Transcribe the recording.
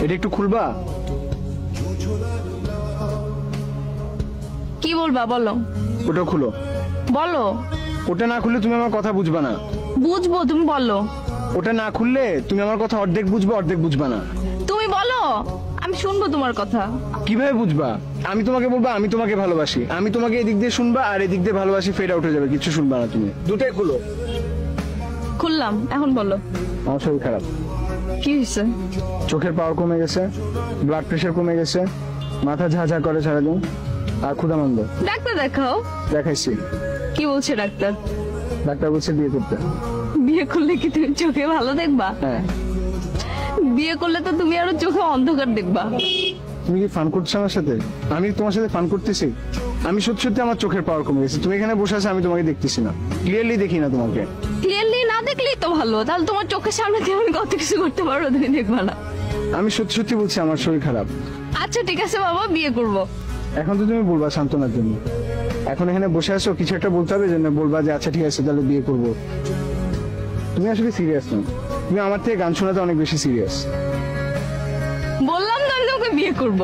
এটা একটু খুলবা? কি বলবা বলো? ওটা খুলো। বলো। ওটা না খুললে তুমি আমার কথা বুঝবা না। বুঝবো, তুমি বলো। ওটা না খুললে তুমি আমার কথা অর্ধেক বুঝবা, অর্ধেক বুঝবা না। তুমি বলো, আমি শুনবো তোমার কথা। কিভাবে বুঝবা? আমি তোমাকে বলবো আমি তোমাকে ভালোবাসি, আমি তোমাকে এদিক দিয়ে শুনবা আর এদিক দিয়ে ভালোবাসি ফেড আউট হয়ে যাবে, কিছু শুনবা না তুমি। দুটাই খুলো। খুললাম, এখন বলো। আমার শরীর খারাপ। কি হয়েছে? চোখের পাওয়ার কমে গেছে, ব্লাড প্রেশার কমে গেছে, মাথা ঝাঝা করে সারাদিন, আর ক্ষুধামন্দ। ডাক্তার দেখাও। দেখাইছি। কি বলছে ডাক্তার? ডাক্তার বলছে বিয়ে করতে। বিয়ে করলে কি তুমি চোখে ভালো দেখবা? হ্যাঁ। বিয়ে করলে তো তুমি আরো চোখে অন্ধকার দেখবা। তুমি কি ফান করছো আমার সাথে? আমি তোমার সাথে ফান করতেছি? আমি সত্যি সত্যি আমার চোখের পাওয়ার কমে গেছে। তুমি এখানে বসে আছো, আমি তোমাকে দেখতেছি না, ক্লিয়ারলি দেখি না তোমাকে। ক্লিয়ারলি না দেখলেই তো ভালো, তাহলে তোমার চোখের সামনে দিয়ে আমি কত কিছু করতে পারবো, তুমি দেখবা না। আমি সত্যি সত্যি বলছি আমার শরীর খারাপ। আচ্ছা ঠিক আছে বাবা, বিয়ে করব। এখন তো তুমি বলবা সান্ত্বনার জন্য, এখন এখানে বসে আছো, কিছু একটা বলতে হবে জন্য বলবা যে আচ্ছা ঠিক আছে তাহলে বিয়ে করবো। তুমি আসলে সিরিয়াস না, তুমি আমার থেকে গান শোনাতে অনেক বেশি সিরিয়াস। বললাম তো আমি তোমাকে বিয়ে করব।